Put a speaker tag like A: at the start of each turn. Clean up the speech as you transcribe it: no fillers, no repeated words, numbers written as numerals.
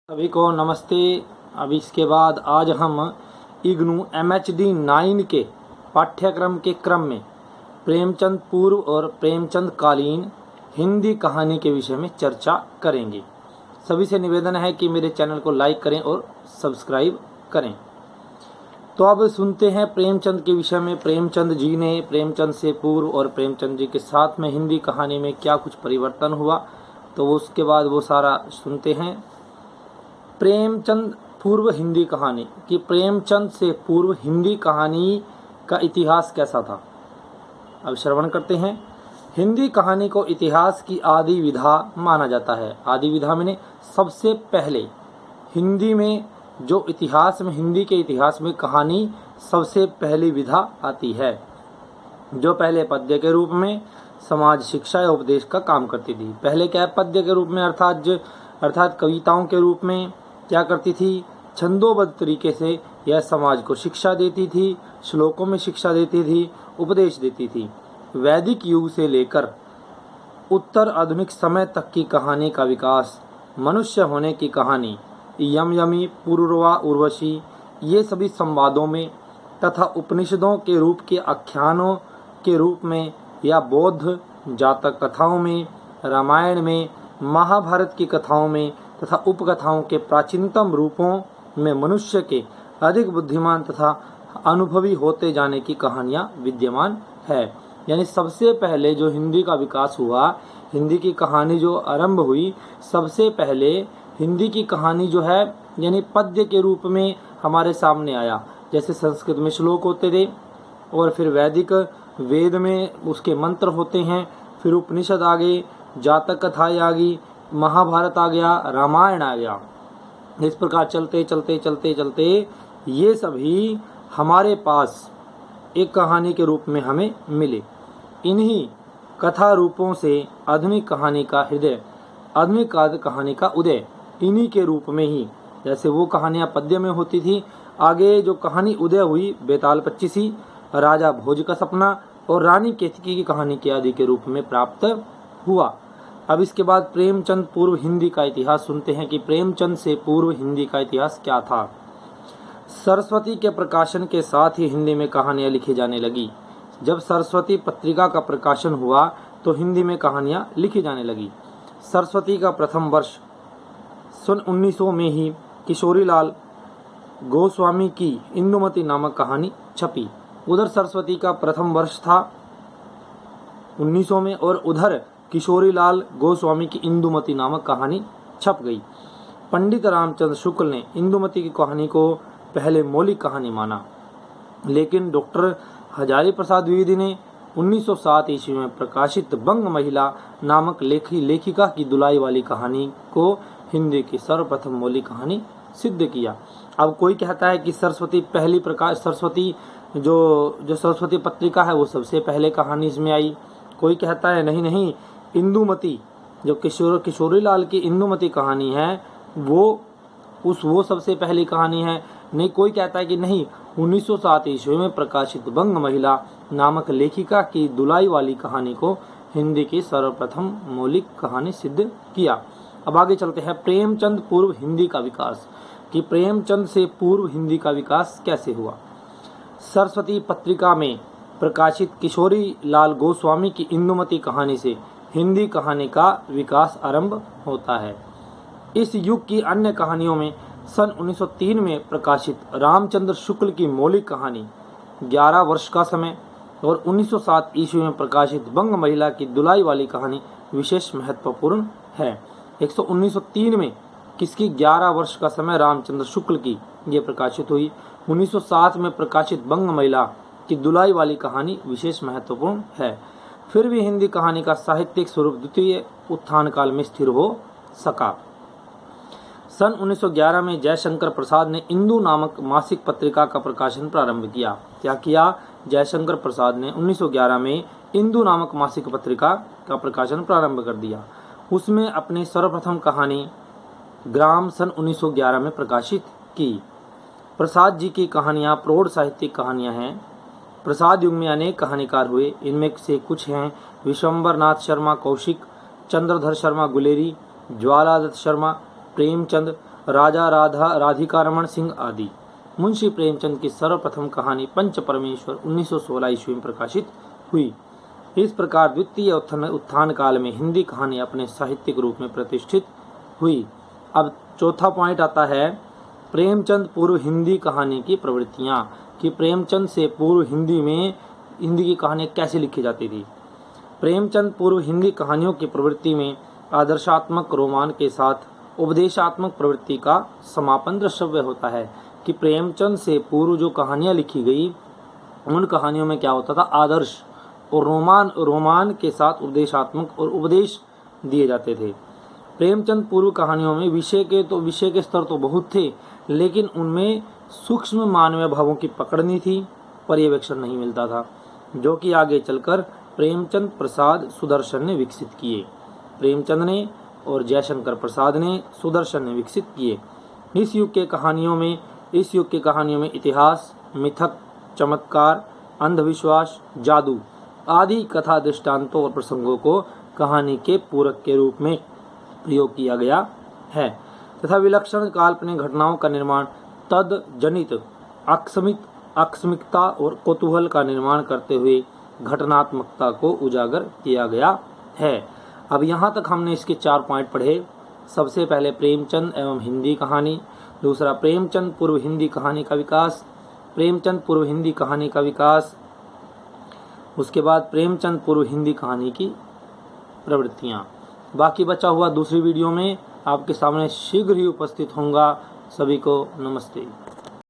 A: सभी को नमस्ते। अब इसके बाद आज हम इग्नू MHD 9 के पाठ्यक्रम के क्रम में प्रेमचंद पूर्व और प्रेमचंद कालीन हिंदी कहानी के विषय में चर्चा करेंगे। सभी से निवेदन है कि मेरे चैनल को लाइक करें और सब्सक्राइब करें। तो अब सुनते हैं प्रेमचंद के विषय में। प्रेमचंद जी ने प्रेमचंद से पूर्व और प्रेमचंद जी के साथ में हिंदी कहानी में क्या कुछ परिवर्तन हुआ, तो उसके बाद वो सारा सुनते हैं। प्रेमचंद पूर्व हिंदी कहानी कि प्रेमचंद से पूर्व हिंदी कहानी का इतिहास कैसा था। अब श्रवण करते हैं। हिंदी कहानी को इतिहास की आदि विधा माना जाता है। आदि विधा में सबसे पहले हिंदी में जो इतिहास में हिंदी के इतिहास में कहानी सबसे पहली विधा आती है, जो पहले पद्य के रूप में समाज शिक्षा या उपदेश का काम करती थी। पहले क्या है, पद्य के रूप में अर्थात कविताओं के रूप में क्या करती थी, छंदोबद्ध तरीके से यह समाज को शिक्षा देती थी, श्लोकों में शिक्षा देती थी, उपदेश देती थी। वैदिक युग से लेकर उत्तर आधुनिक समय तक की कहानी का विकास, मनुष्य होने की कहानी, यम यमी, पूर्वा उर्वशी, ये सभी संवादों में तथा उपनिषदों के रूप के आख्यानों के रूप में या बौद्ध जातक कथाओं में, रामायण में, महाभारत की कथाओं में तथा उपकथाओं के प्राचीनतम रूपों में मनुष्य के अधिक बुद्धिमान तथा अनुभवी होते जाने की कहानियां विद्यमान है। यानी सबसे पहले जो हिंदी का विकास हुआ, हिंदी की कहानी जो आरंभ हुई, सबसे पहले हिंदी की कहानी जो है यानी पद्य के रूप में हमारे सामने आया। जैसे संस्कृत में श्लोक होते थे और फिर वैदिक वेद में उसके मंत्र होते हैं, फिर उपनिषद आ गए, जातक कथाएं आ गई, महाभारत आ गया, रामायण आ गया। इस प्रकार चलते चलते चलते चलते ये सभी हमारे पास एक कहानी के रूप में हमें मिले। इन्हीं कथा रूपों से आधुनिक कहानी का हृदय, आधुनिक कहानी का उदय इन्हीं के रूप में ही, जैसे वो कहानियां पद्य में होती थी, आगे जो कहानी उदय हुई बेताल पच्चीसी, राजा भोज का सपना और रानी केतकी की कहानी के आदि के रूप में प्राप्त हुआ। अब इसके बाद प्रेमचंद पूर्व हिंदी का इतिहास सुनते हैं कि प्रेमचंद से पूर्व हिंदी का इतिहास क्या था। सरस्वती के प्रकाशन के साथ ही हिंदी में कहानियां लिखी जाने लगी। जब सरस्वती पत्रिका का प्रकाशन हुआ तो हिंदी में कहानियां लिखी जाने लगी। सरस्वती का प्रथम वर्ष सन 1900 में ही किशोरीलाल गोस्वामी की इंदुमती नामक कहानी छपी। उधर सरस्वती का प्रथम वर्ष था 1900 में और उधर किशोरीलाल गोस्वामी की इंदुमती नामक कहानी छप गई। पंडित रामचंद्र शुक्ल ने इंदुमती की कहानी को पहले मौलिक कहानी माना, लेकिन डॉक्टर हजारी प्रसाद द्विवेदी ने 1907 ईस्वी में प्रकाशित बंग महिला नामक लेखिका की दुलाई वाली कहानी को हिंदी की सर्वप्रथम मौलिक कहानी सिद्ध किया। अब कोई कहता है कि सरस्वती जो सरस्वती पत्रिका है वो सबसे पहले कहानी इसमें आई। कोई कहता है नहीं, इंदुमती जो किशोरीलाल की इंदुमती कहानी है वो सबसे पहली कहानी है। नहीं, कोई कहता है कि नहीं, 1907 ईस्वी में प्रकाशित बंग महिला नामक लेखिका की दुलाई वाली कहानी को हिंदी की सर्वप्रथम मौलिक कहानी सिद्ध किया। अब आगे चलते हैं प्रेमचंद पूर्व हिंदी का विकास कि प्रेमचंद से पूर्व हिंदी का विकास कैसे हुआ। सरस्वती पत्रिका में प्रकाशित किशोरी लाल गोस्वामी की इंदुमती कहानी से हिंदी कहानी का विकास आरंभ होता है। इस युग की अन्य कहानियों में सन 1903 में प्रकाशित रामचंद्र शुक्ल की मौलिक कहानी 11 वर्ष का समय और 1907 ईस्वी में प्रकाशित बंग महिला की दुलाई वाली कहानी विशेष महत्वपूर्ण है। 1903 में किसकी 11 वर्ष का समय रामचंद्र शुक्ल की ये प्रकाशित हुई। 1907 में प्रकाशित बंग महिला की दुलाई वाली कहानी विशेष महत्वपूर्ण है। फिर भी हिंदी कहानी का साहित्यिक स्वरूप द्वितीय उत्थान काल में स्थिर हो सका। सन 1911 में जयशंकर प्रसाद ने इंदु नामक मासिक पत्रिका का प्रकाशन प्रारंभ किया। क्या किया? जयशंकर प्रसाद ने 1911 में इंदु नामक मासिक पत्रिका का प्रकाशन प्रारंभ कर दिया। उसमें अपनी सर्वप्रथम कहानी ग्राम सन 1911 में प्रकाशित की। प्रसाद जी की कहानियाँ प्रौढ़ साहित्यिक कहानियाँ हैं। प्रसाद युग में अनेक कहानीकार हुए। इनमें से कुछ हैं विश्वम्बर नाथ शर्मा कौशिक, चंद्रधर शर्मा गुलेरी, ज्वालादत्त शर्मा, प्रेमचंद, राजा राधिका रमन सिंह आदि। मुंशी प्रेमचंद की सर्वप्रथम कहानी पंच परमेश्वर 1916 ईस्वी में प्रकाशित हुई। इस प्रकार द्वितीय उत्थान काल में हिंदी कहानी अपने साहित्यिक रूप में प्रतिष्ठित हुई। अब चौथा पॉइंट आता है प्रेमचंद पूर्व हिंदी कहानी की प्रवृत्तियां, कि प्रेमचंद से पूर्व हिंदी की कहानियां कैसे लिखी जाती थी। प्रेमचंद पूर्व हिंदी कहानियों की प्रवृत्ति में आदर्शात्मक रोमान के साथ उपदेशात्मक प्रवृत्ति का समापन दृश्यव्य होता है, कि प्रेमचंद से पूर्व जो कहानियां लिखी गई उन कहानियों में क्या होता था, आदर्श और रोमान के साथ उपदेशात्मक और उपदेश दिए जाते थे। प्रेमचंद पूर्व कहानियों में विषय के स्तर तो बहुत थे, लेकिन उनमें सूक्ष्म मानवीय भावों की पकड़ नहीं थी, पर्यवेक्षण नहीं मिलता था, जो कि आगे चलकर प्रेमचंद प्रसाद सुदर्शन ने विकसित किए। प्रेमचंद ने और जयशंकर प्रसाद ने सुदर्शन ने विकसित किए। इस युग के कहानियों में इतिहास, मिथक, चमत्कार, अंधविश्वास, जादू आदि कथा दृष्टांतों और प्रसंगों को कहानी के पूरक के रूप में प्रयोग किया गया है तथा विलक्षण काल्पनिक घटनाओं का निर्माण तद जनित आकस्मिकता और कौतूहल का निर्माण करते हुए घटनात्मकता को उजागर किया गया है। अब यहाँ तक हमने इसके 4 पॉइंट पढ़े। सबसे पहले प्रेमचंद एवं हिंदी कहानी, दूसरा प्रेमचंद पूर्व हिंदी कहानी का विकास, प्रेमचंद पूर्व हिंदी कहानी का विकास, उसके बाद प्रेमचंद पूर्व हिंदी कहानी की प्रवृत्तियाँ। बाकी बचा हुआ दूसरी वीडियो में आपके सामने शीघ्र ही उपस्थित होऊंगा। सभी को नमस्ते।